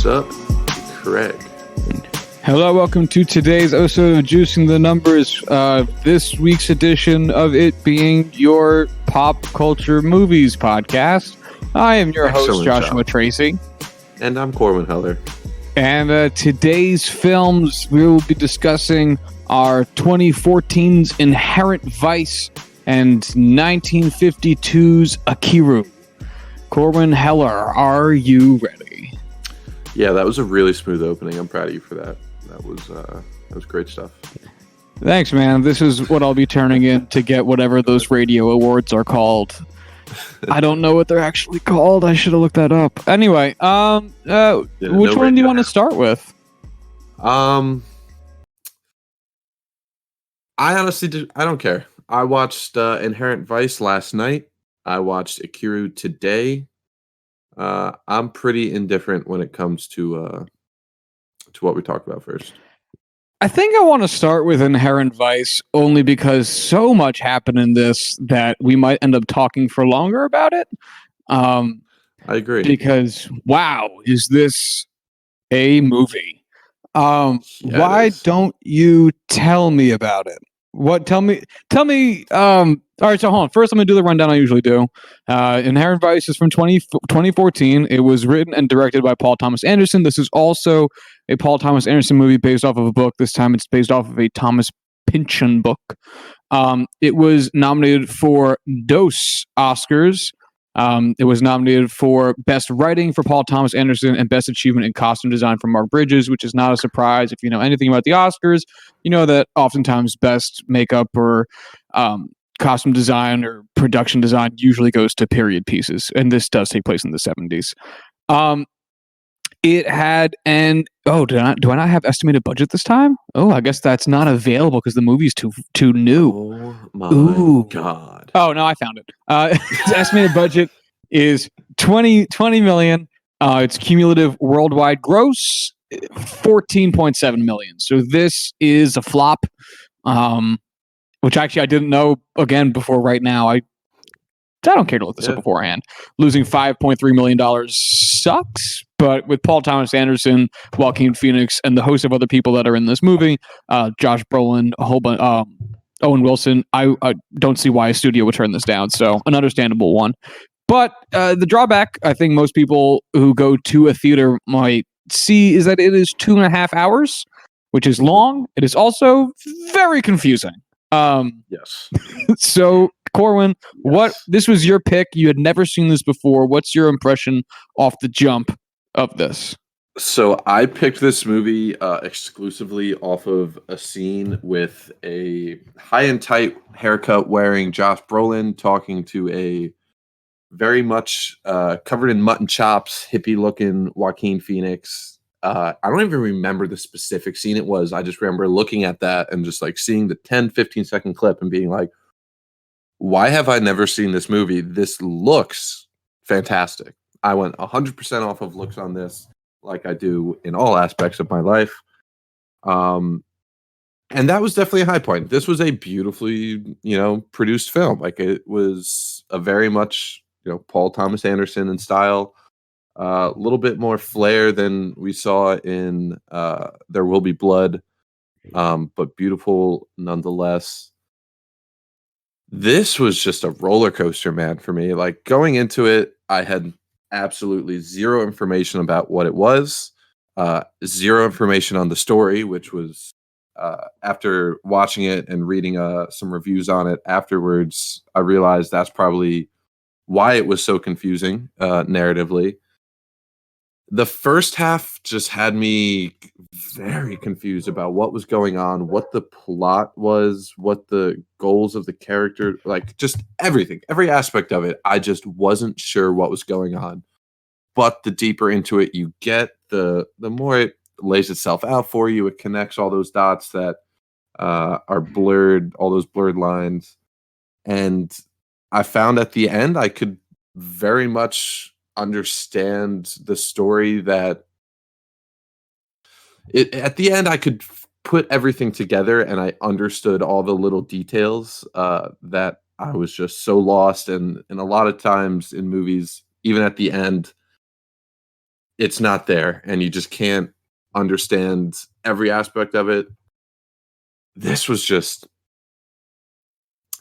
What's up, Craig? Hello, welcome to today's episode of Juicing the Numbers. This week's edition of it being your pop culture movies podcast. I am your host, Joshua Tracy. And I'm Corwin Heller. And today's films we will be discussing are 2014's Inherent Vice and 1952's Ikiru. Corwin Heller, are you ready? Yeah, that was a really smooth opening. I'm proud of you for that. That was great stuff. Thanks, man. This is what I'll be turning in to get whatever those radio awards are called. I don't know what they're actually called. I should have looked that up. Anyway, which one do you want to start with? I honestly I don't care. I watched Inherent Vice last night. I watched Ikiru today. I'm pretty indifferent when it comes to what we talk about first. I think I want to start with Inherent Vice only because so much happened in this that we might end up talking for longer about it. I agree. Because, wow, is this a movie? Why don't you tell me about it? Tell me. All right, so hold on. First, I'm going to do the rundown I usually do. Inherent Vice is from 2014. It was written and directed by Paul Thomas Anderson. This is also a Paul Thomas Anderson movie based off of a book. This time it's based off of a Thomas Pynchon book. It was nominated for DOS Oscars. It was nominated for Best Writing for Paul Thomas Anderson and Best Achievement in Costume Design for Mark Bridges, which is not a surprise. If you know anything about the Oscars, you know that oftentimes Best Makeup or costume design or production design usually goes to period pieces, and this does take place in the 70s. It had do I not have estimated budget this time? Oh, I guess that's not available because the movie's too new. Oh my god! Oh no, I found it. Its estimated budget is 20 million. Its cumulative worldwide gross 14.7 million. So this is a flop. Which actually I didn't know again before right now. I don't care to look this up beforehand. Losing $5.3 million sucks, but with Paul Thomas Anderson, Joaquin Phoenix, and the host of other people that are in this movie, Josh Brolin, a whole bunch, Owen Wilson, I don't see why a studio would turn this down. So an understandable one. But the drawback I think most people who go to a theater might see is that it is 2.5 hours, which is long. It is also very confusing. Yes. So, Corwin, this was your pick. You had never seen this before. What's your impression off the jump of this? So I picked this movie exclusively off of a scene with a high and tight haircut wearing Josh Brolin talking to a very much covered in mutton chops, hippie looking Joaquin Phoenix. I don't even remember the specific scene it was. I just remember looking at that and just like seeing the 10-15 second clip and being like, why have I never seen this movie? This looks fantastic. I went 100% off of looks on this, like I do in all aspects of my life. And that was definitely a high point. This was a beautifully, produced film. Like it was a very much, Paul Thomas Anderson in style. A little bit more flair than we saw in There Will Be Blood, but beautiful nonetheless. This was just a roller coaster, man, for me. Like going into it, I had absolutely zero information about what it was, zero information on the story, which was after watching it and reading some reviews on it afterwards, I realized that's probably why it was so confusing narratively. The first half just had me very confused about what was going on, what the plot was, what the goals of the character, like just everything, every aspect of it. I just wasn't sure what was going on. But the deeper into it you get, the more it lays itself out for you. It connects all those dots that are blurred, all those blurred lines. And I found at the end I could very much understand the story that at the end I could put everything together and I understood all the little details that I was just so lost. And a lot of times in movies, even at the end, it's not there, and you just can't understand every aspect of it. This was just,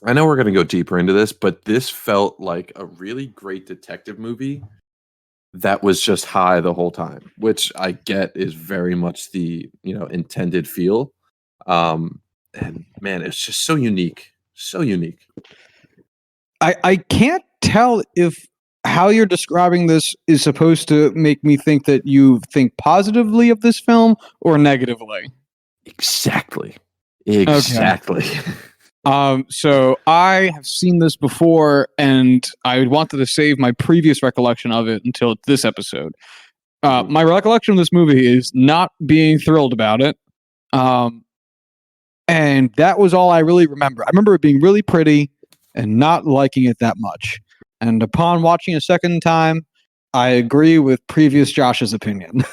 I know we're going to go deeper into this, but this felt like a really great detective movie that was just high the whole time, which I get is very much the, intended feel. And man, it's just so unique. So unique. I can't tell if how you're describing this is supposed to make me think that you think positively of this film or negatively. Exactly. So I have seen this before, and I wanted to save my previous recollection of it until this episode. My recollection of this movie is not being thrilled about it. And that was all I really remember. I remember it being really pretty and not liking it that much. And upon watching a second time, I agree with previous Josh's opinion.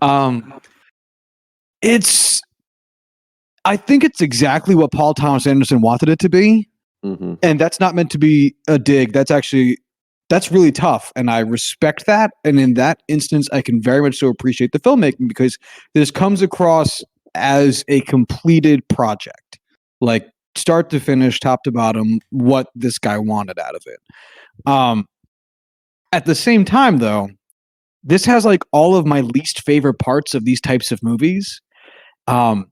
I think it's exactly what Paul Thomas Anderson wanted it to be. Mm-hmm. And that's not meant to be a dig. That's really tough. And I respect that. And in that instance, I can very much so appreciate the filmmaking, because this comes across as a completed project, like start to finish, top to bottom, what this guy wanted out of it. At the same time, though, this has like all of my least favorite parts of these types of movies. So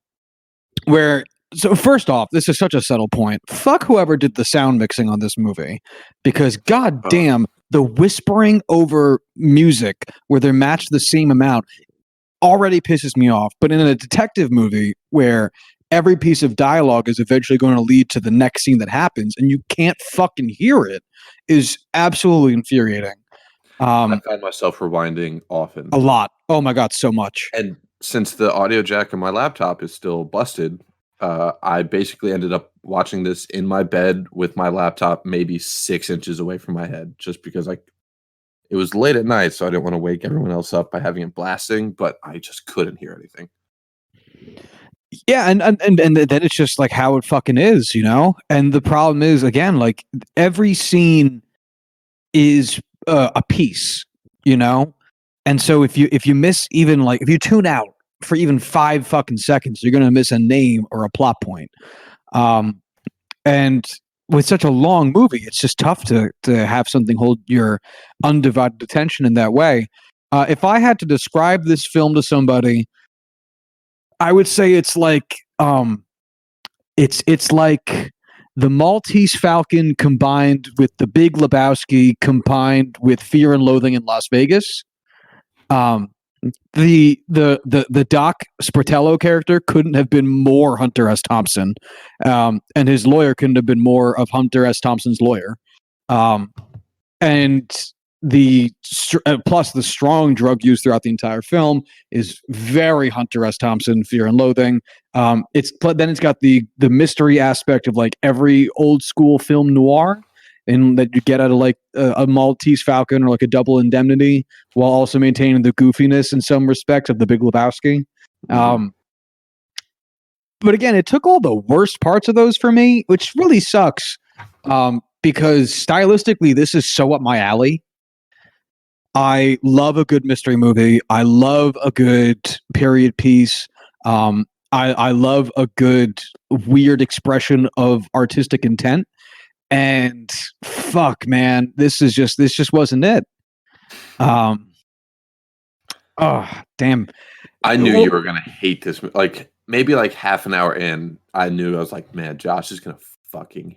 first off, this is such a subtle point. Fuck whoever did the sound mixing on this movie, because goddamn, the whispering over music where they're matched the same amount already pisses me off. But in a detective movie where every piece of dialogue is eventually going to lead to the next scene that happens, and you can't fucking hear it, is absolutely infuriating. I find myself rewinding often. A lot. Oh my God, so much. And since the audio jack on my laptop is still busted, I basically ended up watching this in my bed with my laptop maybe 6 inches away from my head, just because it was late at night, so I didn't want to wake everyone else up by having it blasting, but I just couldn't hear anything. Yeah, and then it's just like how it fucking is, And the problem is, again, like every scene is a piece, And so if you miss, even like if you tune out for even 5 fucking seconds, you're gonna miss a name or a plot point. And with such a long movie, it's just tough to have something hold your undivided attention in that way. If I had to describe this film to somebody, I would say it's like it's like the Maltese Falcon combined with the Big Lebowski combined with Fear and Loathing in Las Vegas. The Doc Sportello character couldn't have been more Hunter S. Thompson, and his lawyer couldn't have been more of Hunter S. Thompson's lawyer. And plus the strong drug use throughout the entire film is very Hunter S. Thompson, Fear and Loathing. It's got the mystery aspect of like every old school film noir, and that you get out of like a Maltese Falcon or like a Double Indemnity, while also maintaining the goofiness in some respects of the Big Lebowski. But again, it took all the worst parts of those for me, which really sucks, because stylistically, this is so up my alley. I love a good mystery movie. I love a good period piece. I love a good weird expression of artistic intent. And fuck, man, this just wasn't it. Oh, damn. I knew you were gonna hate this. Like maybe like half an hour in, I knew. I was like, man, Josh is gonna fucking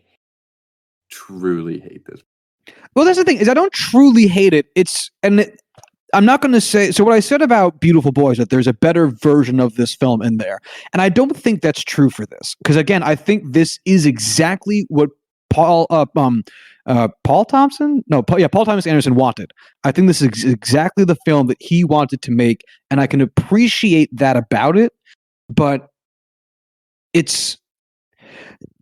truly hate this. Well, that's the thing, is I don't truly hate it. I'm not going to say, so what I said about Beautiful Boys, that there's a better version of this film in there. And I don't think that's true for this. Because again, I think this is exactly what Paul Thomas Anderson wanted. I think this is exactly the film that he wanted to make. And I can appreciate that about it. But it's,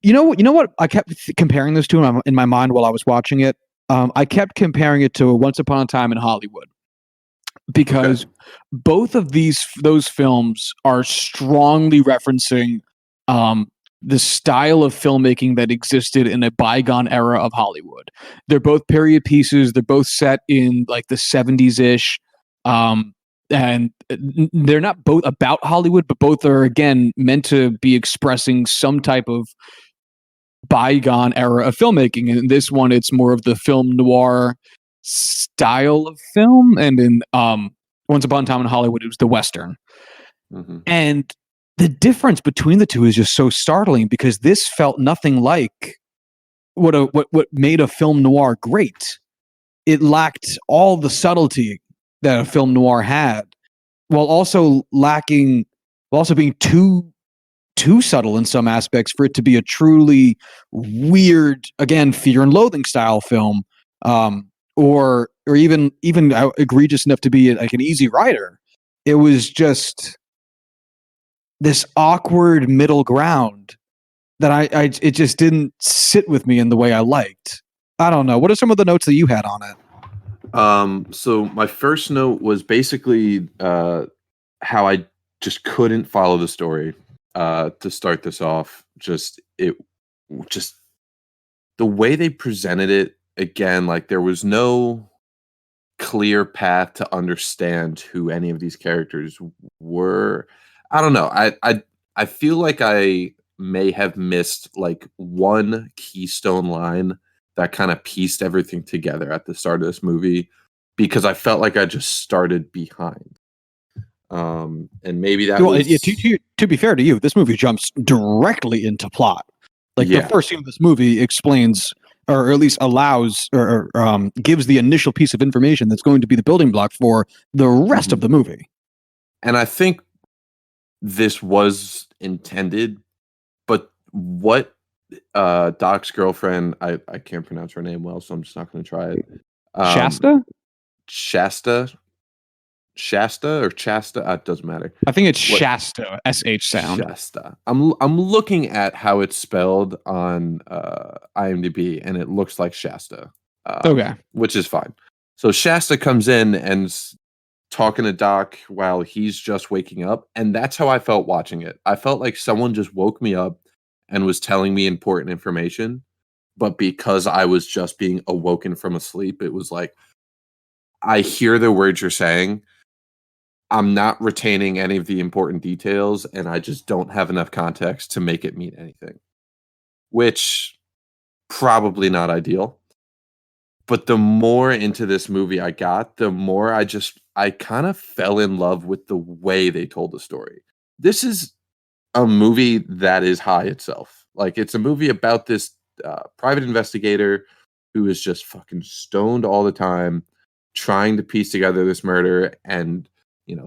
you know what? I kept comparing this to in my mind while I was watching it. I kept comparing it to Once Upon a Time in Hollywood, because both of those films are strongly referencing the style of filmmaking that existed in a bygone era of Hollywood. They're both period pieces. They're both set in like the 70s ish. And they're not both about Hollywood, but both are, again, meant to be expressing some type of bygone era of filmmaking. And in this one, it's more of the film noir style of film. And in Once Upon a Time in Hollywood, it was the Western. Mm-hmm. And the difference between the two is just so startling, because this felt nothing like what made a film noir great. It lacked all the subtlety that a film noir had, while also being too subtle in some aspects for it to be a truly weird, again, Fear and Loathing style film, or even egregious enough to be like an Easy Rider. It was just this awkward middle ground that it just didn't sit with me in the way I liked. I don't know. What are some of the notes that you had on it? So my first note was basically how I just couldn't follow the story to start this off. Just the way they presented it, again, like there was no clear path to understand who any of these characters were. I don't know. I feel like I may have missed like one keystone line that kind of pieced everything together at the start of this movie, because I felt like I just started behind. And maybe that was to be fair to you, this movie jumps directly into plot. Like the first scene of this movie explains, or at least allows, or gives the initial piece of information that's going to be the building block for the rest of the movie. And I think this was intended, but what Doc's girlfriend, I can't pronounce her name well, so I'm just not going to try it. Shasta or Chasta, it doesn't matter. I think it's Shasta, SH sound. Shasta. I'm looking at how it's spelled on IMDb, and it looks like Shasta. Okay, which is fine. So Shasta comes in and talking to Doc while he's just waking up, and that's how I felt watching it. I felt like someone just woke me up and was telling me important information, but because I was just being awoken from a sleep, it was like, I hear the words you're saying, I'm not retaining any of the important details, and I just don't have enough context to make it mean anything. Which, probably not ideal. But the more into this movie I got, the more I kind of fell in love with the way they told the story. This is a movie that is high itself. Like, it's a movie about this private investigator who is just fucking stoned all the time, trying to piece together this murder, and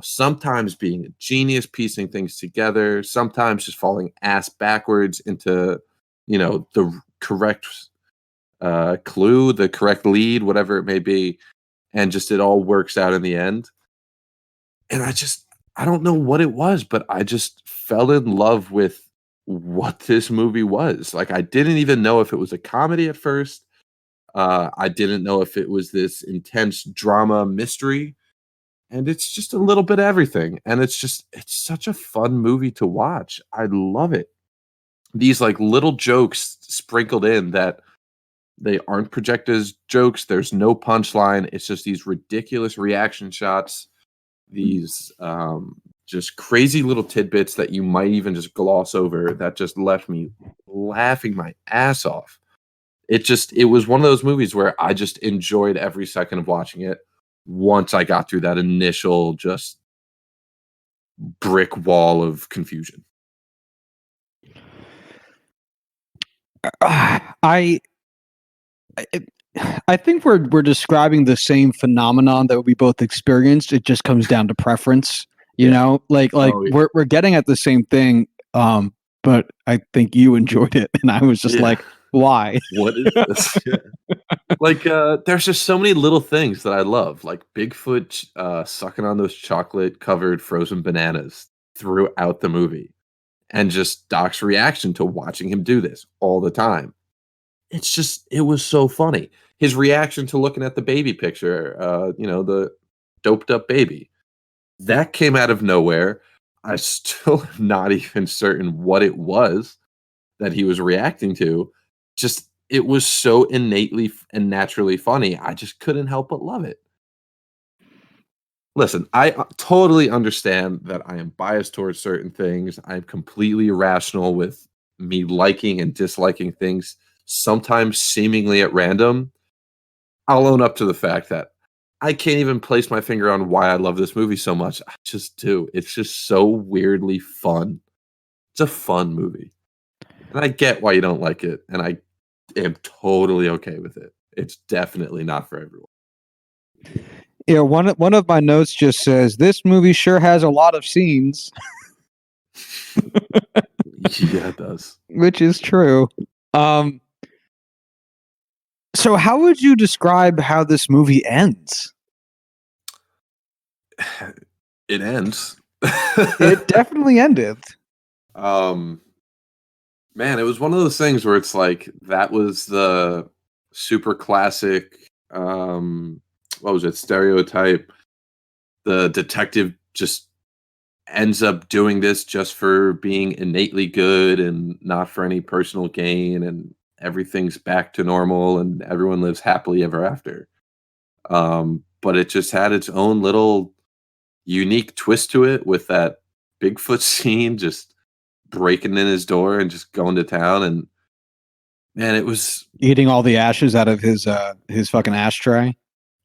sometimes being a genius piecing things together, sometimes just falling ass backwards into the correct clue, the correct lead, whatever it may be, and just it all works out in the end. And I don't know what it was, but I just fell in love with what this movie was. Like, I didn't even know if it was a comedy at first. I didn't know if it was this intense drama mystery. And it's just a little bit of everything. And it's such a fun movie to watch. I love it. These like little jokes sprinkled in that they aren't projected as jokes. There's no punchline. It's just these ridiculous reaction shots, these just crazy little tidbits that you might even just gloss over that just left me laughing my ass off. It was one of those movies where I just enjoyed every second of watching it once I got through that initial just brick wall of confusion. I think we're describing the same phenomenon that we both experienced. It just comes down to preference, you know. Like we're getting at the same thing, but I think you enjoyed it, and I was just like, why? What is this? Like, there's just so many little things that I love, like Bigfoot sucking on those chocolate-covered frozen bananas throughout the movie, and just Doc's reaction to watching him do this all the time. It was so funny. His reaction to looking at the baby picture, the doped up baby, that came out of nowhere. I still am not even certain what it was that he was reacting to. Just, it was so innately and naturally funny. I just couldn't help but love it. Listen, I totally understand that I am biased towards certain things. I'm completely irrational with me liking and disliking things, sometimes seemingly at random. I'll own up to the fact that I can't even place my finger on why I love this movie so much. I just do. It's just so weirdly fun. It's a fun movie. And I get why you don't like it, and I am totally okay with it. It's definitely not for everyone. Yeah, one of my notes just says this movie sure has a lot of scenes. Yeah, it does. Which is true. So how would you describe how this movie ends? It ends. It definitely ended. Man, it was one of those things where it's like that was the super classic what was it, stereotype. The detective just ends up doing this just for being innately good and not for any personal gain, and everything's back to normal and everyone lives happily ever after. But it just had its own little unique twist to it with that Bigfoot scene just breaking in his door and just going to town. And man, it was Eating all the ashes out of his fucking ashtray.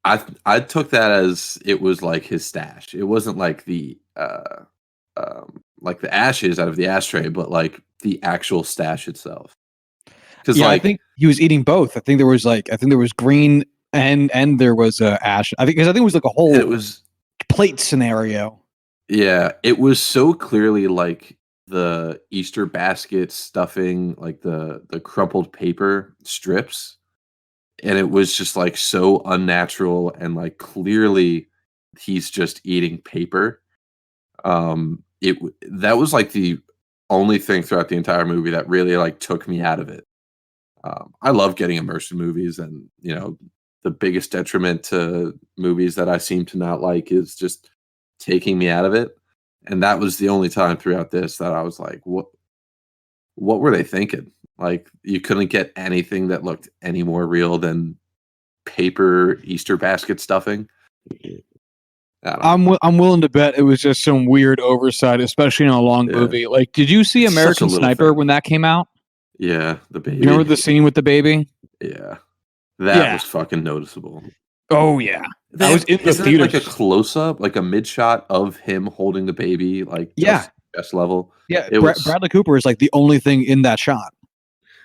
I took that as it was like his stash. It wasn't like the ashes out of the ashtray, but like the actual stash itself. Because Yeah, I like think he was eating both. I think there was green and there was ash. I think it was like a whole it was plate scenario. yeah, it was so clearly like the Easter basket stuffing, like the crumpled paper strips, and it was just like so unnatural and like clearly he's just eating paper. That was like the only thing throughout the entire movie that really like took me out of it. I love getting immersed in movies, and the biggest detriment to movies that I seem to not like is just taking me out of it. And that was the only time throughout this that I was like, what were they thinking? Like, you couldn't get anything that looked any more real than paper Easter basket stuffing. I'm willing to bet it was just some weird oversight, especially in a long movie. Like, did you see It's such a American little Sniper thing. when that came out? Yeah, the baby. You remember the scene with the baby? Yeah, that was fucking noticeable. Oh yeah, I was in the theater. Like a close up, like a mid shot of him holding the baby, like just best level. Yeah, Bradley Cooper is like the only thing in that shot.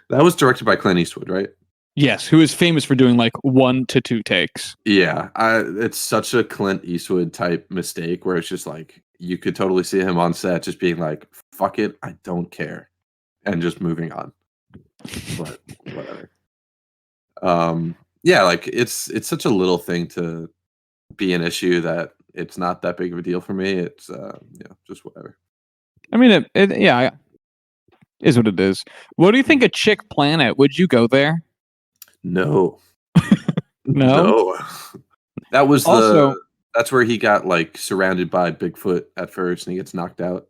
That was directed by Clint Eastwood, right? Yes, who is famous for doing like 1 to 2 takes. Yeah, it's such a Clint Eastwood type mistake where it's just like you could totally see him on set just being like, "Fuck it, I don't care," and just moving on. But whatever. Yeah, like it's such a little thing to be an issue that it's not that big of a deal for me. It's just whatever. I mean, it is what it is. What do you think of Chick Planet? Would you go there? No. No. That was also, that's where he got like surrounded by Bigfoot at first and he gets knocked out.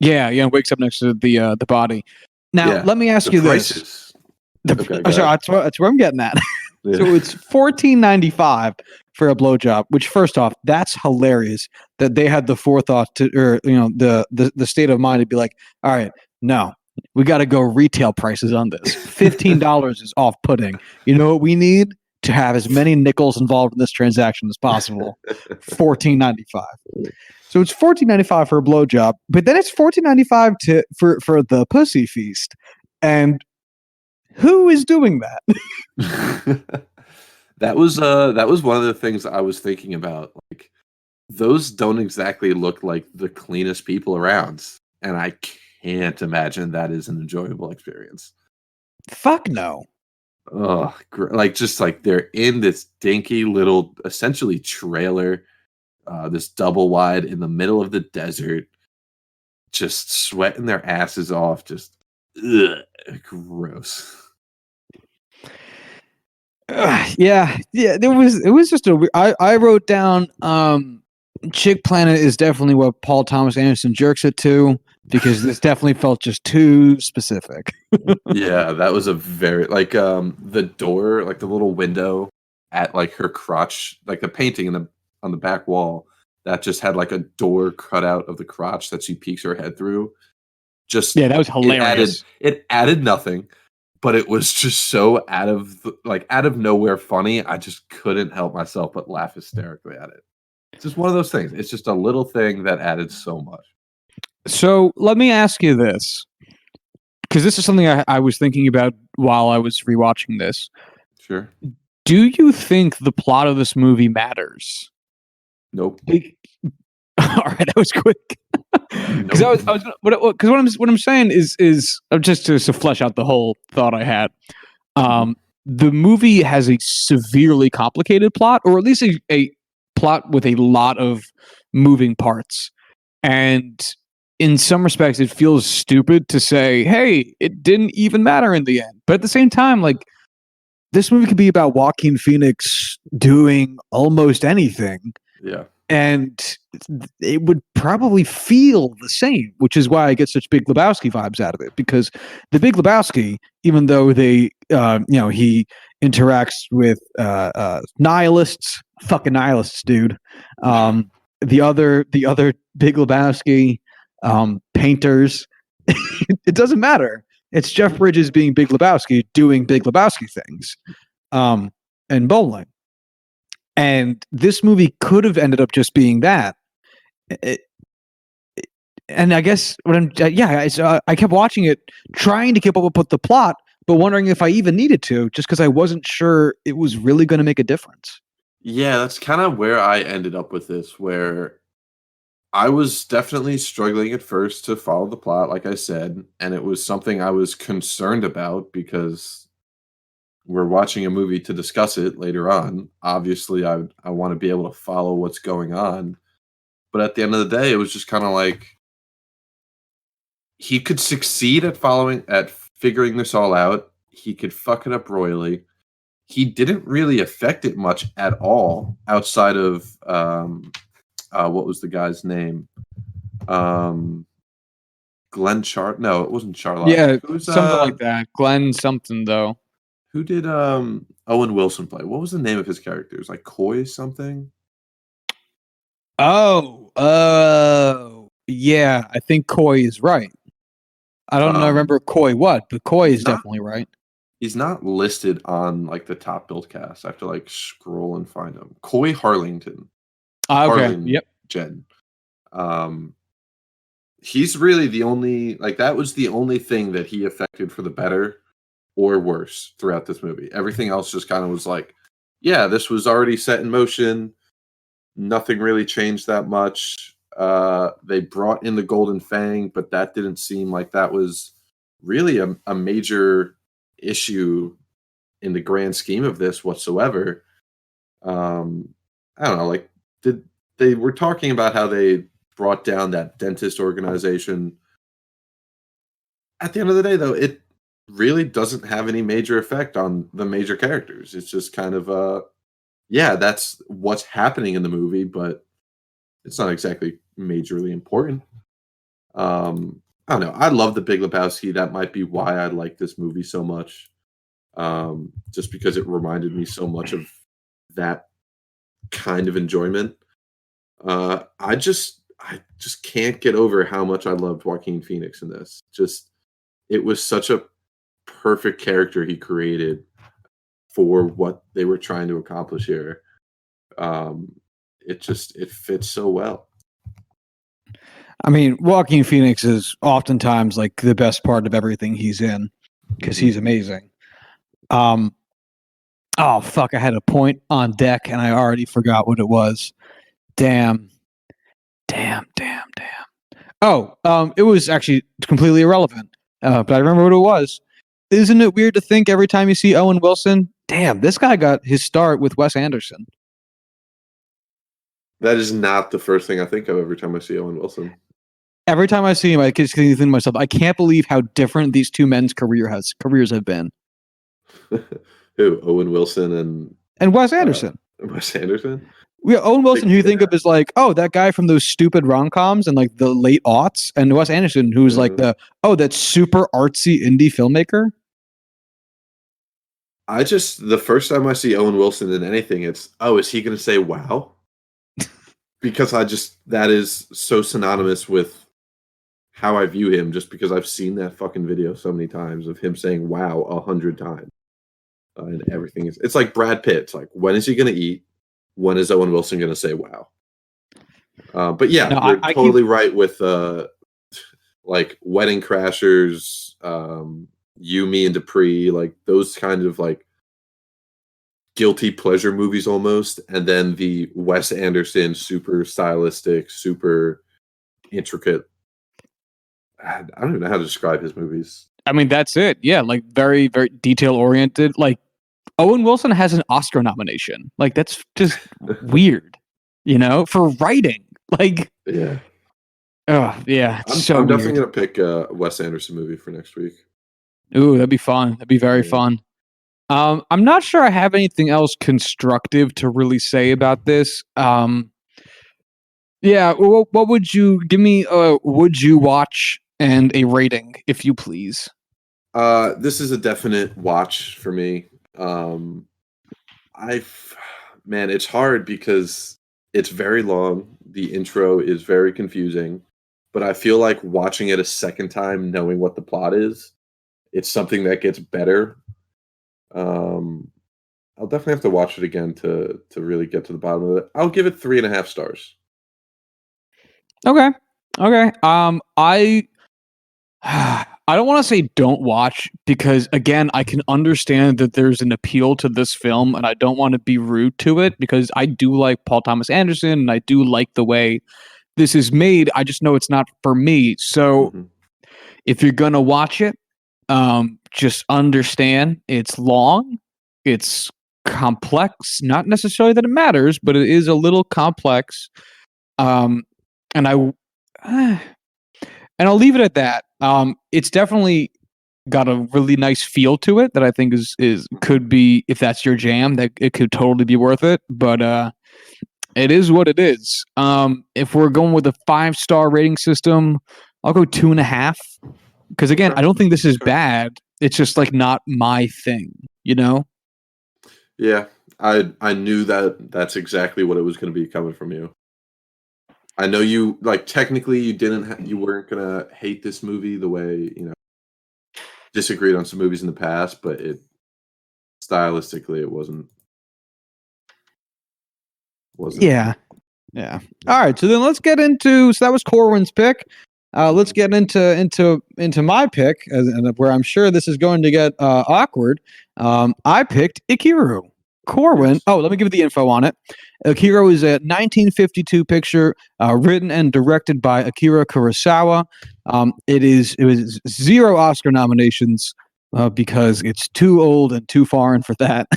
Yeah, wakes up next to the body. Now, let me ask you this. That's where I'm getting at. Yeah. So it's $14.95 for a blowjob, which first off, that's hilarious that they had the forethought to, or the state of mind to be like, all right, no, we got to go retail prices on this. $15 is off-putting. You know what we need? To have as many nickels involved in this transaction as possible. $14.95. So it's $14.95 for a blowjob, but then it's $14.95 for the pussy feast. And who is doing that? That was one of the things I was thinking about. Like, those don't exactly look like the cleanest people around, and I can't imagine that is an enjoyable experience. Fuck no. Oh, like just like they're in this dinky little, essentially trailer, this double wide in the middle of the desert, just sweating their asses off, just gross. Yeah. It was just a. I wrote down Chick Planet is definitely what Paul Thomas Anderson jerks it to, because this definitely felt just too specific. Yeah, that was a very like the door, like the little window at like her crotch, like the painting on the back wall that just had like a door cut out of the crotch that she peeks her head through. Just that was hilarious. It added nothing, but it was just so out of nowhere funny. I just couldn't help myself but laugh hysterically at it. It's just one of those things. It's just a little thing that added so much. So let me ask you this, because this is something I was thinking about while I was rewatching this. Sure. Do you think the plot of this movie matters? Nope. All right, that was quick. Because what I'm saying is just to flesh out the whole thought I had. The movie has a severely complicated plot, or at least a plot with a lot of moving parts, and in some respects, it feels stupid to say, "Hey, it didn't even matter in the end." But at the same time, like, this movie could be about Joaquin Phoenix doing almost anything. Yeah. And it would probably feel the same, which is why I get such Big Lebowski vibes out of it. Because the Big Lebowski, even though he interacts with nihilists, fucking nihilists, dude. The other Big Lebowski painters, it doesn't matter. It's Jeff Bridges being Big Lebowski doing Big Lebowski things, and bowling. And this movie could have ended up just being that. And I guess I kept watching it, trying to keep up with the plot, but wondering if I even needed to, just because I wasn't sure it was really going to make a difference. Yeah, that's kind of where I ended up with this, where I was definitely struggling at first to follow the plot, like I said, and it was something I was concerned about because we're watching a movie to discuss it later on. Obviously, I want to be able to follow what's going on. But at the end of the day, it was just kind of like he could succeed at figuring this all out. He could fuck it up royally. He didn't really affect it much at all outside of what was the guy's name? Glenn Char. No, it wasn't Charlotte. Yeah, something like that. Glenn something though. Who did Owen Wilson play? What was the name of his character? It was like Coy something. Oh, yeah. I think Coy is right. I don't remember Coy what, but Coy is definitely right. He's not listed on like the top build cast. I have to like scroll and find him. Coy Harlington. Okay. Yep. Jen. He's really the only, like, that was the only thing that he affected for the better or worse throughout this movie. Everything else just kind of was like, yeah, this was already set in motion. Nothing really changed that much. They brought in the Golden Fang, but that didn't seem like that was really a major issue in the grand scheme of this whatsoever. I don't know, like, they were talking about how they brought down that dentist organization. At the end of the day, though, it really doesn't have any major effect on the major characters. It's just kind of yeah, that's what's happening in the movie, but it's not exactly majorly important. I don't know. I love The Big Lebowski. That might be why I like this movie so much. Just because it reminded me so much of that kind of enjoyment. I just can't get over how much I loved Joaquin Phoenix in this. It was such a perfect character he created for what they were trying to accomplish here. It fits so well. I mean, Joaquin Phoenix is oftentimes like the best part of everything he's in because he's amazing. Oh fuck! I had a point on deck and I already forgot what it was. Damn. Oh, it was actually completely irrelevant. But I remember what it was. Isn't it weird to think every time you see Owen Wilson, damn, this guy got his start with Wes Anderson? That is not the first thing I think of every time I see Owen Wilson. Every time I see him, I just think to myself, I can't believe how different these two men's careers have been. Who? Owen Wilson and Wes Anderson. Wes Anderson? Yeah, Owen Wilson, who you think of as like, oh, that guy from those stupid rom-coms and like the late aughts, and Wes Anderson, who's like that super artsy indie filmmaker. The first time I see Owen Wilson in anything, it's, is he going to say wow? because that is so synonymous with how I view him, just because I've seen that fucking video so many times of him saying "wow" 100 times, and everything it's like Brad Pitt. It's like, when is he gonna eat? When is Owen Wilson gonna say "wow"? But yeah, No, you're totally right with like Wedding Crashers, You, Me, and Dupree, like those kind of like guilty pleasure movies almost, and then the Wes Anderson super stylistic, super intricate. I don't even know how to describe his movies. I mean, that's it. Yeah, like very, very detail oriented. Like Owen Wilson has an Oscar nomination. Like that's just weird, for writing. Like, Yeah. oh yeah, I'm definitely gonna pick a Wes Anderson movie for next week. Ooh, that'd be fun. That'd be very fun. I'm not sure I have anything else constructive to really say about this. Yeah, what would you give me? Would you watch and a rating, if you please? This is a definite watch for me. Man, it's hard because it's very long. The intro is very confusing, but I feel like watching it a second time, knowing what the plot is, it's something that gets better. I'll definitely have to watch it again to really get to the bottom of it. I'll give it 3.5 stars. Okay. I don't want to say don't watch, because again, I can understand that there's an appeal to this film, and I don't want to be rude to it, because I do like Paul Thomas Anderson and I do like the way this is made. I just know it's not for me. So if you're gonna watch it, just understand it's long, it's complex. Not necessarily that it matters, but it is a little complex. And I'll leave it at that. It's definitely got a really nice feel to it that I think is could be, if that's your jam, that it could totally be worth it. But it is what it is. If we're going with a 5-star rating system, I'll go 2.5. Because again, I don't think this is bad. It's just like not my thing, Yeah, I knew that's exactly what it was going to be coming from you. I know you, like, technically you weren't gonna hate this movie the way, disagreed on some movies in the past, but stylistically it wasn't. Yeah. All right, so then let's get into. So that was Corwin's pick. Let's get into my pick, and where I'm sure this is going to get awkward. I picked Ikiru. Corwin. Yes. Oh, let me give you the info on it. Ikiru is a 1952 picture written and directed by Akira Kurosawa. It was 0 Oscar nominations because it's too old and too foreign for that.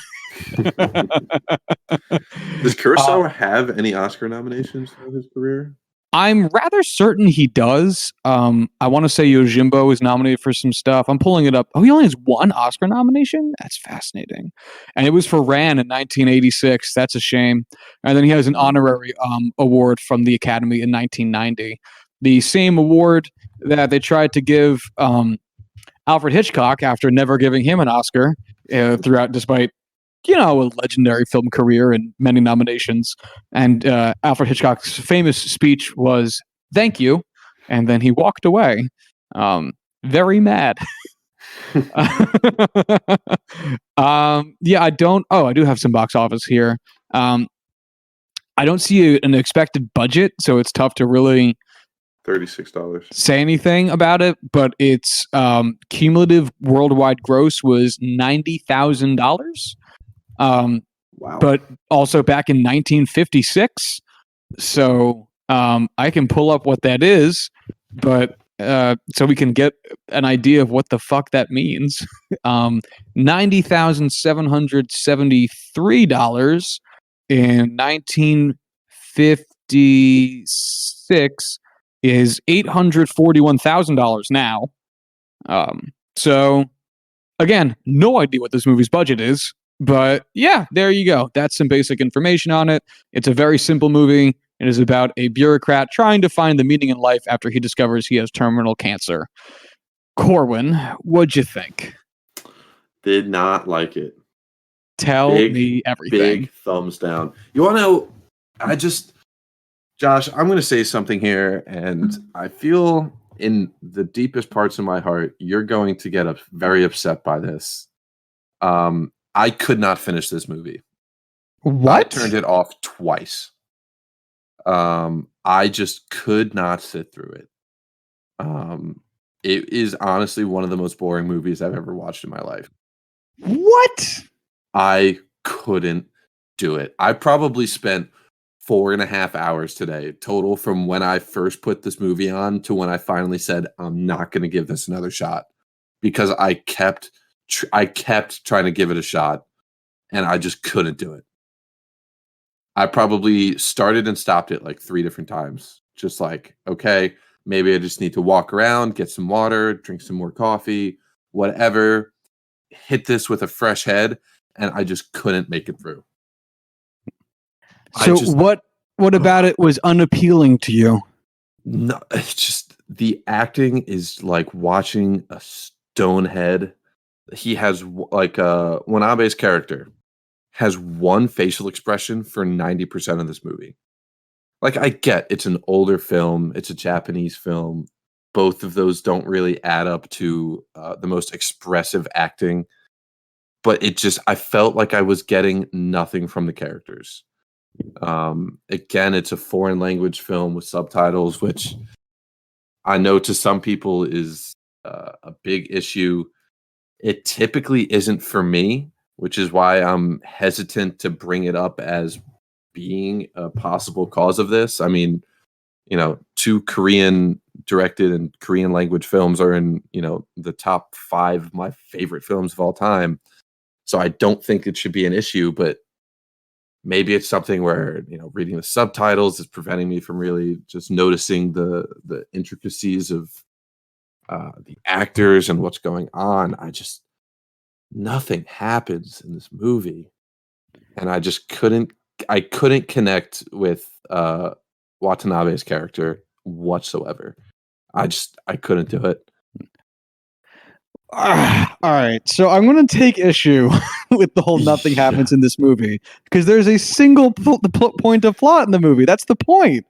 Does Kurosawa have any Oscar nominations for his career? I'm rather certain he does. I want to say Yojimbo is nominated for some stuff. I'm pulling it up. Oh, he only has 1 Oscar nomination? That's fascinating. And it was for Ran in 1986. That's a shame. And then he has an honorary award from the Academy in 1990. The same award that they tried to give Alfred Hitchcock after never giving him an Oscar throughout, despite a legendary film career and many nominations. And Alfred Hitchcock's famous speech was, "Thank you," and then he walked away, very mad. Yeah, I don't. Oh, I do have some box office here. I don't see an expected budget, so it's tough to really $36 say anything about it. But its cumulative worldwide gross was $90,000. Wow. But also back in 1956. So I can pull up what that is, but so we can get an idea of what the fuck that means. $90,773 in 1956 is $841,000 now. So again, no idea what this movie's budget is. But yeah, there you go. That's some basic information on it. It's a very simple movie. It is about a bureaucrat trying to find the meaning in life after he discovers he has terminal cancer. Corwin, what'd you think? Did not like it. Tell me everything. Big thumbs down. You want to know? Josh, I'm going to say something here, and I feel in the deepest parts of my heart, you're going to get very upset by this. I could not finish this movie. What? I turned it off twice. I just could not sit through it. It is honestly one of the most boring movies I've ever watched in my life. What? I couldn't do it. I probably spent 4.5 hours today total from when I first put this movie on to when I finally said I'm not going to give this another shot, because I kept trying to give it a shot and I just couldn't do it. I probably started and stopped it like 3 different times. Just like, okay, maybe I just need to walk around, get some water, drink some more coffee, whatever. Hit this with a fresh head, and I just couldn't make it through. So what about it was unappealing to you? No, it's just the acting is like watching a stone head. He has like Wanabe's character has one facial expression for 90% of this movie. Like, I get it's an older film, it's a Japanese film. Both of those don't really add up to the most expressive acting, but I felt like I was getting nothing from the characters. Again, it's a foreign language film with subtitles, which I know to some people is a big issue. It typically isn't for me, which is why I'm hesitant to bring it up as being a possible cause of this. I mean, 2 Korean directed and Korean language films are in, the top 5 of my favorite films of all time. So I don't think it should be an issue, but maybe it's something where, reading the subtitles is preventing me from really just noticing the intricacies of the actors and what's going on. Nothing happens in this movie, and I couldn't connect with Watanabe's character whatsoever. I couldn't do it. All right, so I'm going to take issue with the whole nothing happens in this movie, because there's a single point of plot in the movie. That's the point.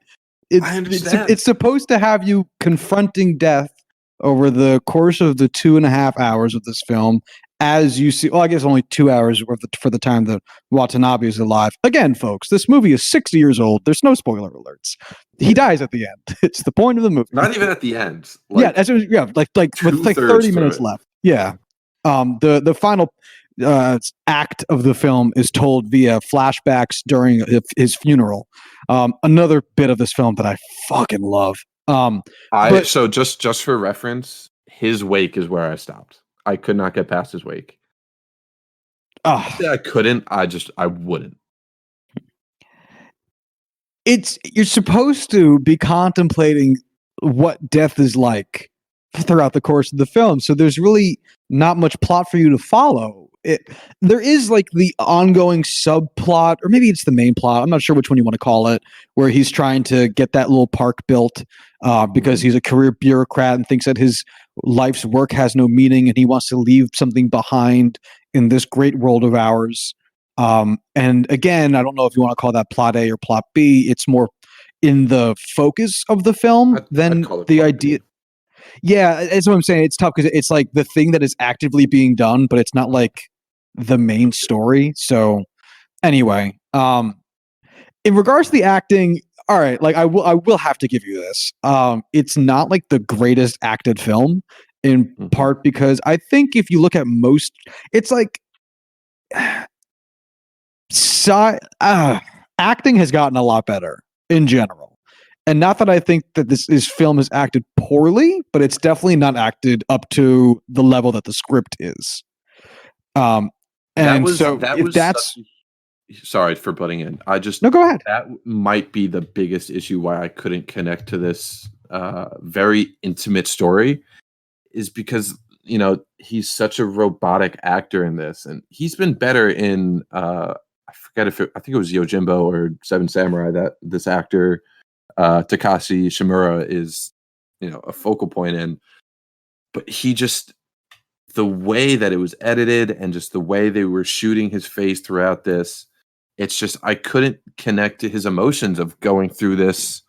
I understand. It's supposed to have you confronting death over the course of the 2.5 hours of this film, as you see. Well, I guess only 2 hours for the time that Watanabe is alive. Again, folks, this movie is 60 years old. There's no spoiler alerts. He dies at the end. It's the point of the movie. Not even at the end. Like, with 30 minutes left. Yeah. The final act of the film is told via flashbacks during his funeral. Another bit of this film that I fucking love. So just for reference, his wake is where I stopped. I could not get past his wake. I couldn't. I wouldn't. You're supposed to be contemplating what death is like throughout the course of the film, so there's really not much plot for you to follow. There is like the ongoing subplot, or maybe it's the main plot, I'm not sure which one you want to call it, where he's trying to get that little park built because he's a career bureaucrat and thinks that his life's work has no meaning and he wants to leave something behind in this great world of ours. And again, I don't know if you want to call that plot A or plot B. It's more in the focus of the film than the idea. B. Yeah, that's what I'm saying. It's tough because it's like the thing that is actively being done, but it's not like the main story. So anyway, in regards to the acting, all right, like I will have to give you this. It's not like the greatest acted film, in part because I think if you look at most, it's like acting has gotten a lot better in general. And not that I think that this film is acted poorly, but it's definitely not acted up to the level that the script is. Sorry for butting in. No, go ahead. That might be the biggest issue why I couldn't connect to this very intimate story, is because he's such a robotic actor in this, and he's been better in I think it was Yojimbo or Seven Samurai that this actor Takashi Shimura is a focal point in, but the way that it was edited and just the way they were shooting his face throughout this, it's just I couldn't connect to his emotions of going through this,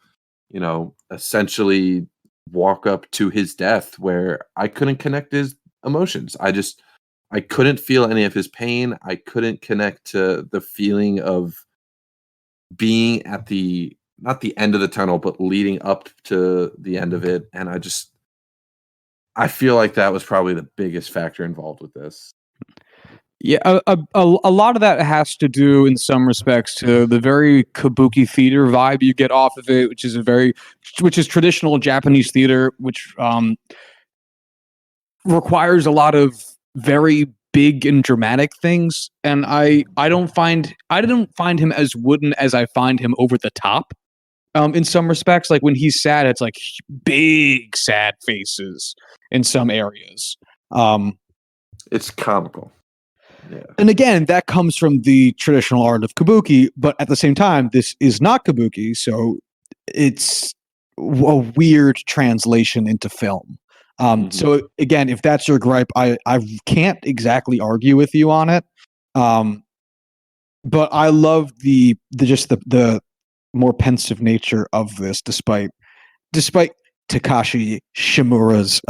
essentially walk up to his death, where I couldn't connect his emotions. I couldn't feel any of his pain. I couldn't connect to the feeling of being at the not the end of the tunnel, but leading up to the end of it. And I feel like that was probably the biggest factor involved with this. Yeah, a lot of that has to do, in some respects, to the very kabuki theater vibe you get off of it, which is traditional Japanese theater, which requires a lot of very big and dramatic things. And I didn't find him as wooden as I find him over the top. In some respects, like when he's sad, it's like big sad faces in some areas. It's comical. Yeah. And again, that comes from the traditional art of kabuki, but at the same time, this is not kabuki, so it's a weird translation into film. So again, if that's your gripe, I can't exactly argue with you on it. But I love the more pensive nature of this, despite Takashi Shimura's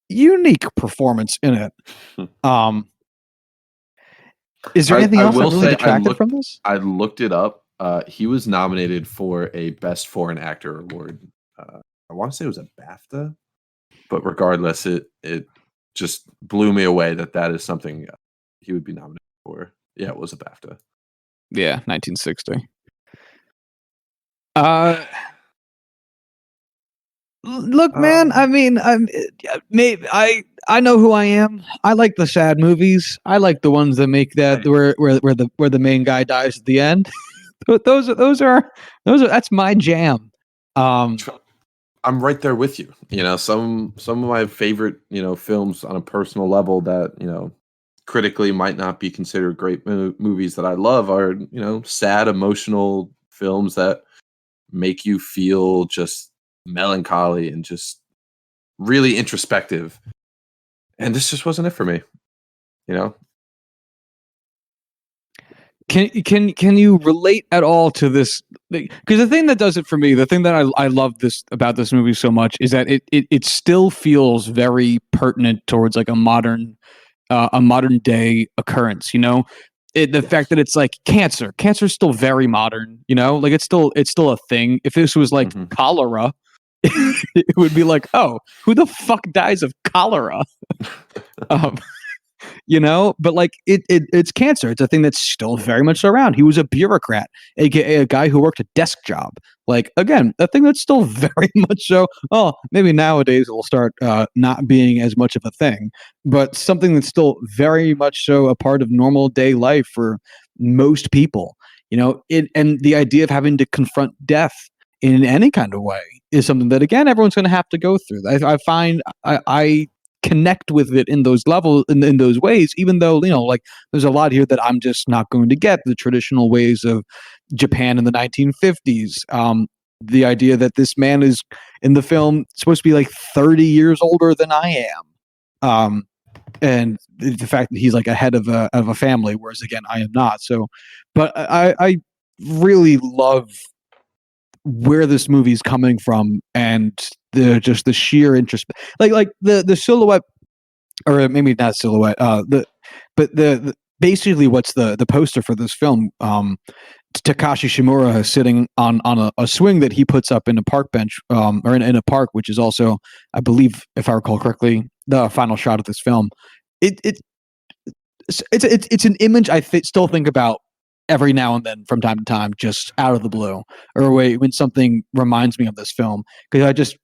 unique performance in it. Is there anything else that really detracted from this? I looked it up. He was nominated for a Best Foreign Actor award. I want to say it was a BAFTA, but regardless, it just blew me away that is something he would be nominated for. Yeah, it was a BAFTA. Yeah, 1960. Look, man. I mean, I know who I am. I like the sad movies. I like the ones that make that where the main guy dies at the end. those are that's my jam. I'm right there with you. Some of my favorite films on a personal level that critically might not be considered great movies that I love are sad, emotional films that make you feel just melancholy and just really introspective. And this just wasn't it for me. Can you relate at all to this? Because the thing that does it for me, the thing that I love about this movie so much is that it still feels very pertinent towards like a modern day occurrence. The fact that it's like cancer is still very modern. Like it's still a thing. If this was like cholera, it would be like, oh, who the fuck dies of cholera? But like it's cancer. It's a thing that's still very much around. He was a bureaucrat, aka a guy who worked a desk job. Like, again, a thing that's still very much so. Oh, maybe nowadays it'll start not being as much of a thing, but something that's still very much so a part of normal day life for most people. And the idea of having to confront death in any kind of way is something that, again, everyone's going to have to go through. I find I connect with it in those levels, in those ways, even though like there's a lot here that I'm just not going to get. The traditional ways of Japan in the 1950s, the idea that this man is in the film supposed to be like 30 years older than I am, and the fact that he's like a head of a family, whereas again I am not. So, but I really love where this movie's coming from, and the sheer interest, like the silhouette, or maybe not silhouette, the basically what's the poster for this film. Takashi Shimura is sitting on a swing that he puts up in a park bench, or in a park, which is also, I believe, if I recall correctly, the final shot of this film. It's an image I still think about every now and then, from time to time, just out of the blue, or when something reminds me of this film, because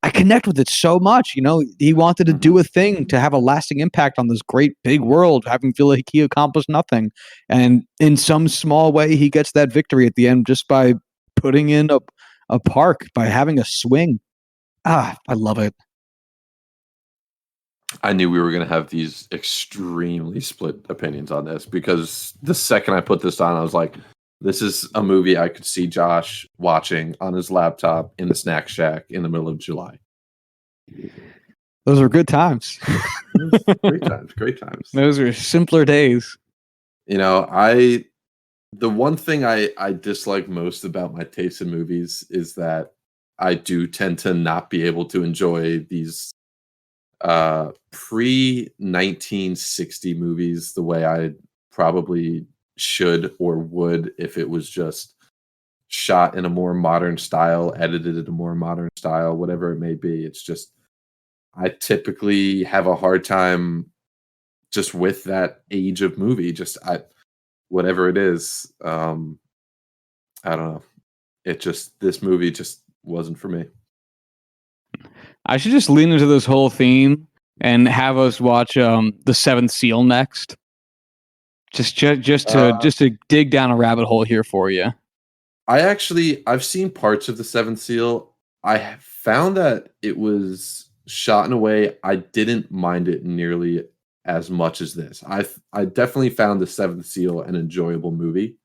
I connect with it so much. He wanted to do a thing to have a lasting impact on this great big world, having feel like he accomplished nothing, and in some small way, he gets that victory at the end just by putting in a park, by having a swing. I love it. I knew we were going to have these extremely split opinions on this, because the second I put this on, I was like, this is a movie I could see Josh watching on his laptop in the snack shack in the middle of July. Those were good times. Great times. Those were simpler days. The one thing I dislike most about my taste in movies is that I do tend to not be able to enjoy these pre 1960 movies the way I probably should or would if it was just shot in a more modern style, edited in a more modern style, whatever it may be. It's just I typically have a hard time just with that age of movie. Whatever it is. I don't know. This movie just wasn't for me. I should just lean into this whole theme and have us watch The Seventh Seal next. Just to dig down a rabbit hole here for you. I've seen parts of The Seventh Seal. I found that it was shot in a way I didn't mind it nearly as much as this. I definitely found The Seventh Seal an enjoyable movie.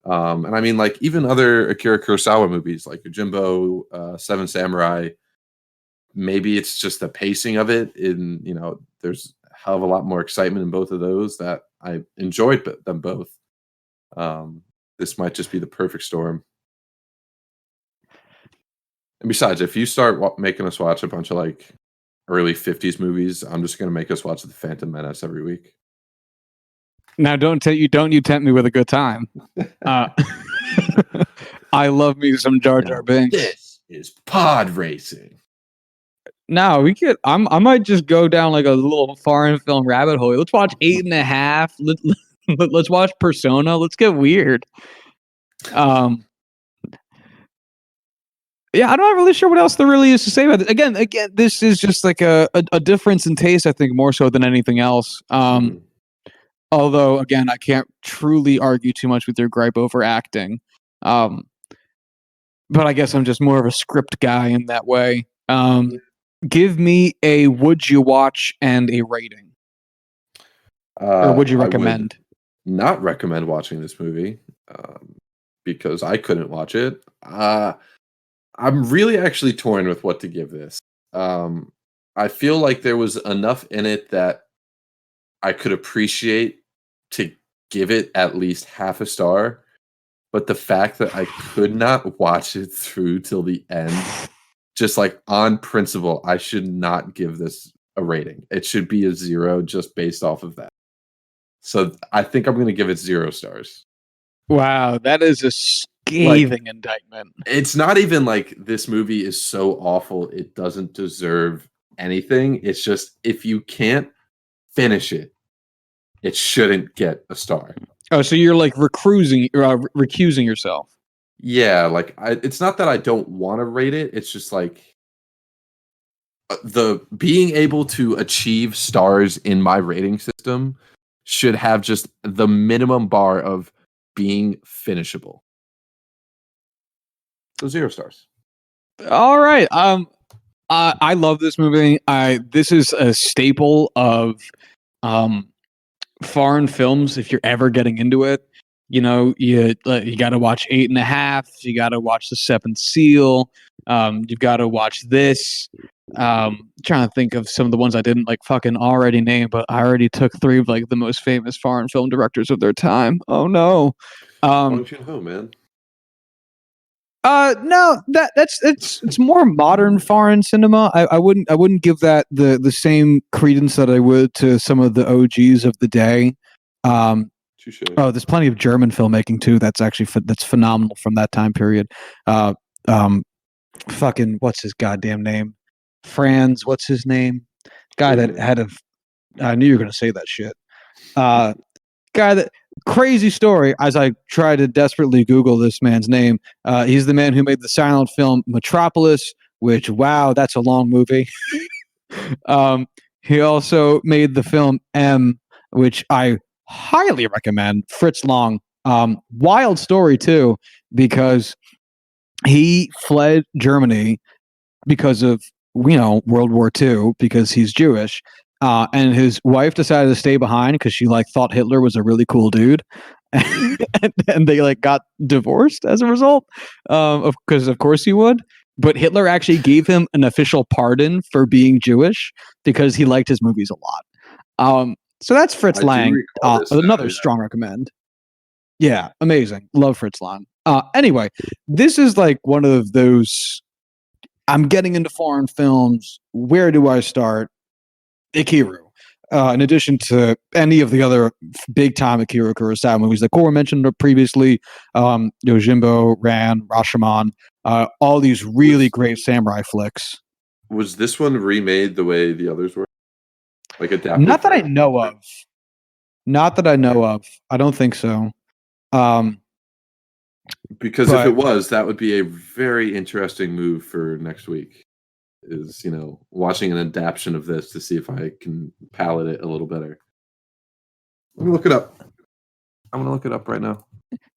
And I mean, like, even other Akira Kurosawa movies, like Yojimbo, Seven Samurai, maybe it's just the pacing of it. There's a hell of a lot more excitement in both of those that I enjoyed them both. This might just be the perfect storm. And besides, if you start making us watch a bunch of like early 50s movies, I'm just going to make us watch The Phantom Menace every week. Now, don't you tempt me with a good time. I love me some Jar Jar Binks. This is pod racing. No, I might just go down like a little foreign film rabbit hole. Let's watch 8.5. Let's watch Persona. Let's get weird. Yeah, I'm not really sure what else there really is to say about this. Again, this is just like a difference in taste, I think, more so than anything else. Although, again, I can't truly argue too much with your gripe over acting. But I guess I'm just more of a script guy in that way. Give me a would you watch and a rating. Or would you recommend? I would not recommend watching this movie because I couldn't watch it. I'm really actually torn with what to give this. I feel like there was enough in it that I could appreciate to give it at least half a star, but the fact that I could not watch it through till the end, just like on principle, I should not give this a rating. It should be a 0 just based off of that. So I think I'm going to give it 0 stars. Wow, that is a scathing indictment. It's not even like this movie is so awful it doesn't deserve anything. It's just if you can't finish it, it shouldn't get a star. Oh, so you're like recusing yourself. Yeah, like it's not that I don't want to rate it. It's just like the being able to achieve stars in my rating system should have just the minimum bar of being finishable. So 0 stars. All right. I love this movie. This is a staple of foreign films. If you're ever getting into it, you got to watch 8.5. You got to watch The Seventh Seal. You've got to watch this. Trying to think of some of the ones I didn't like fucking already name, but I already took 3 of like the most famous foreign film directors of their time. Oh no. Bong Joon-ho, man. No, it's more modern foreign cinema. I wouldn't give that the same credence that I would to some of the OGs of the day. Oh, there's plenty of German filmmaking too. That's actually that's phenomenal from that time period. Fucking what's his goddamn name? Franz, what's his name? Guy that had a. I knew you were gonna say that shit. Guy that. Crazy story as I try to desperately Google this man's name. He's the man who made the silent film Metropolis, which, wow, that's a long movie. He also made the film M, which I highly recommend. Fritz Lang. Wild story, too, because he fled Germany because of, World War II, because he's Jewish. And his wife decided to stay behind because she thought Hitler was a really cool dude, and they got divorced as a result. Because of course he would. But Hitler actually gave him an official pardon for being Jewish because he liked his movies a lot. So that's Fritz Lang, another yeah. strong recommend. Yeah, amazing. Love Fritz Lang. Anyway, this is like one of those, I'm getting into foreign films. Where do I start? Ikiru. In addition to any of the other big-time Akira Kurosawa movies that Corwin mentioned previously, Yojimbo, Ran, Rashomon, all these really great samurai flicks. Was this one remade the way the others were? Like adapted? Not that I know of. Not that I know of. I don't think so. Because if it was, that would be a very interesting move for next week. Is, watching an adaptation of this to see if I can palate it a little better. Let me look it up. I'm going to look it up right now.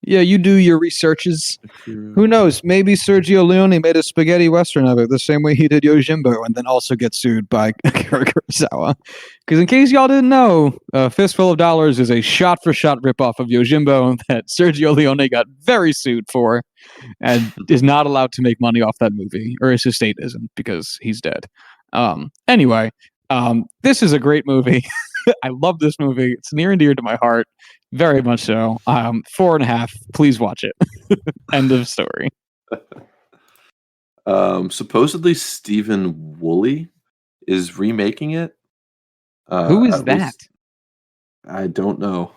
Yeah, you do your researches. Who knows? Maybe Sergio Leone made a spaghetti western of it the same way he did Yojimbo, and then also get sued by Akira Kurosawa. Because in case y'all didn't know, Fistful of Dollars is a shot-for-shot ripoff of Yojimbo that Sergio Leone got very sued for, and is not allowed to make money off that movie, or his estate isn't, because he's dead. Anyway, this is a great movie. I love this movie. It's near and dear to my heart. Very much so. 4.5. Please watch it. End of story. Supposedly Stephen Woolley is remaking it. Who is that? I don't know.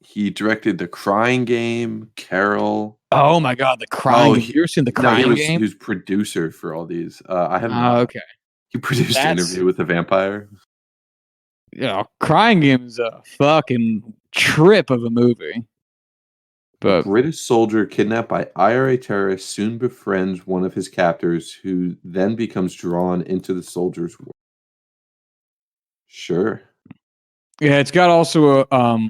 He directed The Crying Game, Carol. Oh my God, The Crying Game. You ever seen The Crying Game? He was producer for all these. I haven't. Okay. He produced Interview with the Vampire. Yeah, Crying Game is a fucking trip of a movie. But a British soldier kidnapped by IRA terrorists soon befriends one of his captors, who then becomes drawn into the soldier's world. Sure. Yeah, it's got also a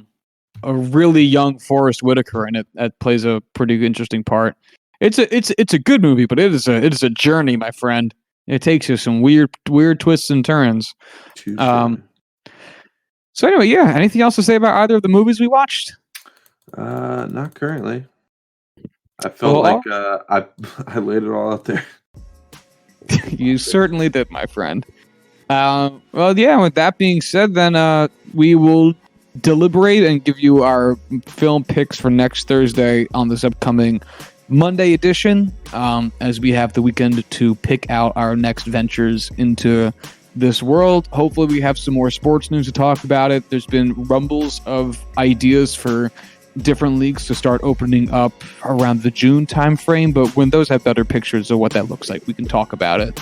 really young Forrest Whitaker in it that plays a pretty interesting part. It's a good movie, but it is a journey, my friend. It takes you some weird twists and turns. So anyway, yeah. Anything else to say about either of the movies we watched? Not currently. I felt like I laid it all out there. You certainly did, my friend. Well, yeah. With that being said, then we will deliberate and give you our film picks for next Thursday on this upcoming Monday edition, as we have the weekend to pick out our next ventures into this world. Hopefully we have some more sports news to talk about it. There's been rumbles of ideas for different leagues to start opening up around the June timeframe, but when those have better pictures of what that looks like, we can talk about it.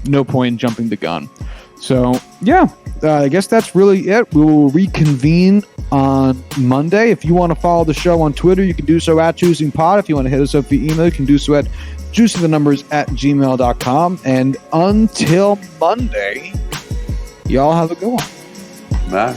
No point in jumping the gun. So yeah, I guess that's really it. We will reconvene on Monday. If you want to follow the show on Twitter, you can do so at ChoosingPod. If you want to hit us up via email, you can do so at juicythenumbers@gmail.com. And until Monday, y'all have a good one. Bye.